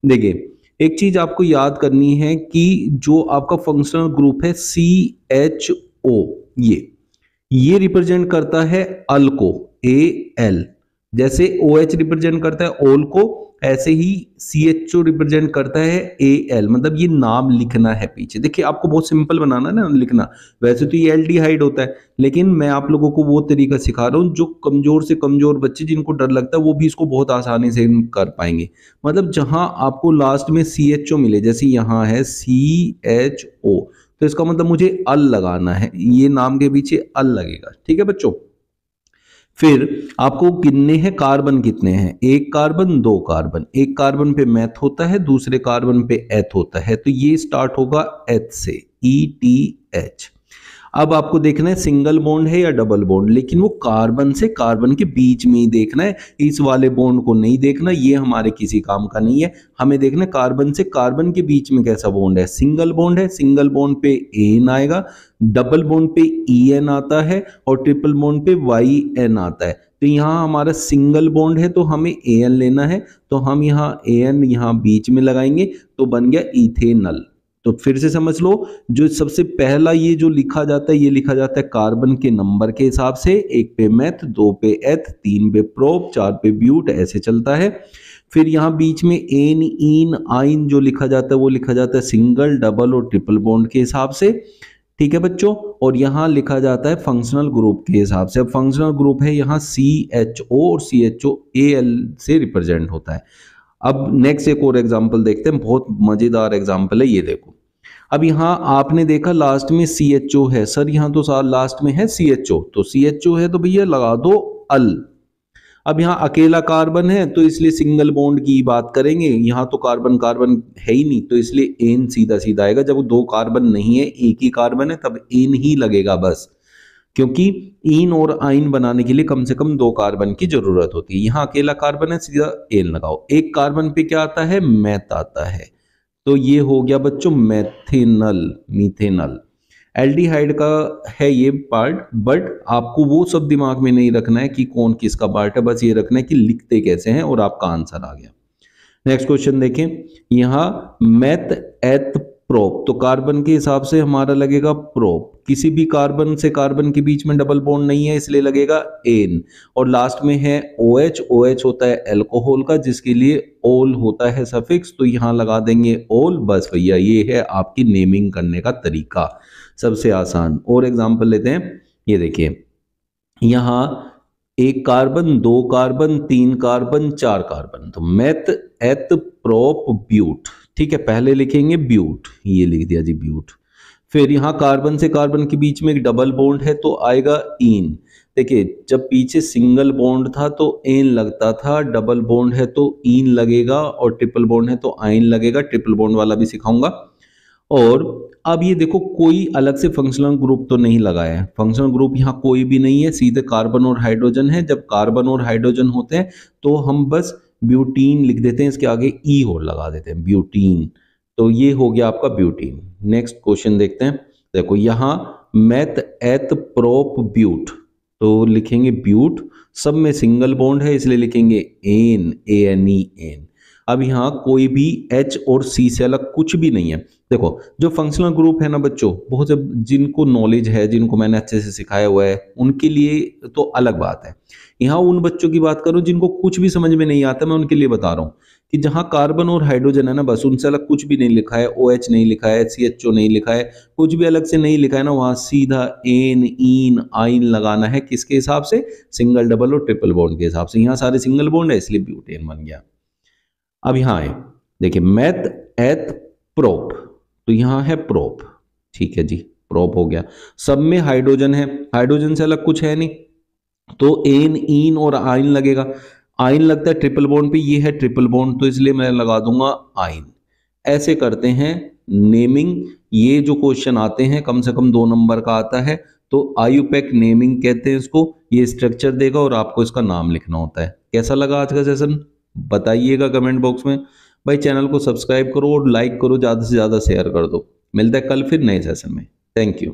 देखिए एक चीज आपको याद करनी है कि जो आपका फंक्शनल ग्रुप है CHO, ये रिप्रेजेंट करता है अल को, AL। जैसे OH रिप्रेजेंट करता है ओल को, ऐसे ही CHO रिप्रेजेंट करता है AL। मतलब ये नाम लिखना है पीछे। देखिए आपको बहुत सिंपल बनाना है ना लिखना। वैसे तो ये एल्डिहाइड होता है, लेकिन मैं आप लोगों को वो तरीका सिखा रहा हूँ जो कमजोर से कमजोर बच्चे जिनको डर लगता है वो भी इसको बहुत आसानी से कर पाएंगे। मतलब जहां आपको लास्ट में CHO मिले, जैसे यहाँ है CHO, तो इसका मतलब मुझे अल लगाना है, ये नाम के पीछे अल लगेगा। ठीक है बच्चों। फिर आपको गिनने हैं कार्बन कितने हैं, एक कार्बन दो कार्बन। एक कार्बन पे मैथ होता है, दूसरे कार्बन पे एथ होता है, तो ये स्टार्ट होगा एथ से, ETH। अब आपको देखना है सिंगल बॉन्ड है या डबल बॉन्ड, लेकिन वो कार्बन से कार्बन के बीच में ही देखना है, इस वाले बॉन्ड को नहीं देखना, ये हमारे किसी काम का नहीं है। हमें देखना है कार्बन से कार्बन के बीच में कैसा बॉन्ड है। सिंगल बॉन्ड है, सिंगल बॉन्ड पे AN आएगा, डबल बॉन्ड पे EN आता है, और ट्रिपल बॉन्ड पे YN आता है। तो यहाँ हमारा सिंगल बॉन्ड है तो हमें AN लेना है, तो हम यहाँ AN यहाँ बीच में लगाएंगे तो बन गया इथेनल। तो फिर से समझ लो, जो सबसे पहला ये जो लिखा जाता है, ये लिखा जाता है कार्बन के नंबर के हिसाब से, एक पे मैथ, दो पे एथ, तीन पे प्रोप, चार पे ब्यूट, ऐसे चलता है। फिर यहाँ बीच में एन, इन, आइन जो लिखा जाता है वो लिखा जाता है सिंगल, डबल और ट्रिपल बॉन्ड के हिसाब से। ठीक है बच्चों। और यहाँ लिखा जाता है फंक्शनल ग्रुप के हिसाब से। अब फंक्शनल ग्रुप है यहाँ CHO, और CHO AL से रिप्रेजेंट होता है। अब नेक्स्ट एक और एग्जांपल देखते हैं, बहुत मजेदार एग्जांपल है, ये देखो। अब यहाँ आपने देखा लास्ट में CHO है, सर यहाँ तो लास्ट में है CHO, तो CHO है तो भैया लगा दो अल। अब यहाँ अकेला कार्बन है तो इसलिए सिंगल बॉन्ड की बात करेंगे, यहाँ तो कार्बन कार्बन है ही नहीं, तो इसलिए एन सीधा सीधा आएगा। जब दो कार्बन नहीं है, एक ही कार्बन है, तब एन ही लगेगा बस, क्योंकि इन और आइन बनाने के लिए कम से कम दो कार्बन की जरूरत होती है। यहाँ अकेला कार्बन है, सीधा एन लगाओ। एक कार्बन पे क्या आता है, मैथ आता है, तो ये हो गया बच्चों मैथेनल, मीथेनल। एल्डिहाइड का है ये पार्ट, बट आपको वो सब दिमाग में नहीं रखना है कि कौन किसका पार्ट है, बस ये रखना है कि लिखते कैसे हैं, और आपका आंसर आ गया। नेक्स्ट क्वेश्चन देखें, यहाँ मैथ एथ प्रोप, तो कार्बन के हिसाब से हमारा लगेगा प्रोप। किसी भी कार्बन से कार्बन के बीच में डबल बॉन्ड नहीं है, इसलिए लगेगा एन। और लास्ट में है OH, OH होता है अल्कोहल का, जिसके लिए ओल होता है सफिक्स, तो यहां लगा देंगे ओल। बस भैया ये है आपकी नेमिंग करने का तरीका, सबसे आसान। और एग्जांपल लेते हैं, ये देखिए यहां एक कार्बन, दो कार्बन, तीन कार्बन, चार कार्बन, तो मैथ एथ प्रोप ब्यूट। ठीक है, पहले लिखेंगे ब्यूट, ये लिख दिया जी ब्यूट। फिर यहाँ कार्बन से कार्बन के बीच में एक डबल बॉन्ड है तो आएगा इन। देखिए जब पीछे सिंगल बॉन्ड था तो एन लगता था, डबल बॉन्ड है तो इन लगेगा, और ट्रिपल बॉन्ड है तो आइन लगेगा। ट्रिपल बॉन्ड वाला भी सिखाऊंगा। और अब ये देखो कोई अलग से फंक्शनल ग्रुप तो नहीं लगाया है, फंक्शनल ग्रुप यहाँ कोई भी नहीं है, सीधे कार्बन और हाइड्रोजन है। जब कार्बन और हाइड्रोजन होते हैं तो हम बस ब्यूटीन लिख देते हैं, इसके आगे ई और लगा देते हैं, ब्यूटीन। तो ये हो गया आपका ब्यूटीन। नेक्स्ट क्वेश्चन देखते हैं, देखो यहाँ मैथ एथ प्रोप ब्यूट, तो लिखेंगे ब्यूट, सब में सिंगल बॉन्ड है इसलिए लिखेंगे एन, ANE, एन। अब यहाँ कोई भी H और C से अलग कुछ भी नहीं है। देखो जो फंक्शनल ग्रुप है ना बच्चों, बहुत से जिनको नॉलेज है, जिनको मैंने अच्छे से सिखाया हुआ है, उनके लिए तो अलग बात है। यहाँ उन बच्चों की बात करूं जिनको कुछ भी समझ में नहीं आता, मैं उनके लिए बता रहा हूँ कि जहाँ कार्बन और हाइड्रोजन है ना, बस उनसे अलग कुछ भी नहीं लिखा है, OH नहीं लिखा है, CHO नहीं लिखा है, कुछ भी अलग से नहीं लिखा है ना, वहां सीधा एन, इन, आइन लगाना है। किसके हिसाब से, सिंगल, डबल और ट्रिपल बॉन्ड के हिसाब से। यहाँ सारे सिंगल बॉन्ड है इसलिए ब्यूटेन बन गया। अब यहाँ आए, देखिए मैथ एथ प्रोप, तो यहाँ है प्रोप। ठीक है जी, प्रोप हो गया। सब में हाइड्रोजन है, हाइड्रोजन से अलग कुछ है नहीं, तो एन, इन और आइन लगेगा। आइन लगता है ट्रिपल बॉन्ड पे, ये है ट्रिपल बॉन्ड, तो इसलिए मैं लगा दूंगा आइन। ऐसे करते हैं नेमिंग। ये जो क्वेश्चन आते हैं कम से कम 2 नंबर का आता है, तो IUPAC नेमिंग कहते हैं इसको। ये स्ट्रक्चर देगा और आपको इसका नाम लिखना होता है। कैसा लगा आज का सेशन बताइएगा कमेंट बॉक्स में। भाई चैनल को सब्सक्राइब करो और लाइक करो, ज़्यादा से ज़्यादा शेयर कर दो। मिलता है कल फिर नए सेशन में। Thank you.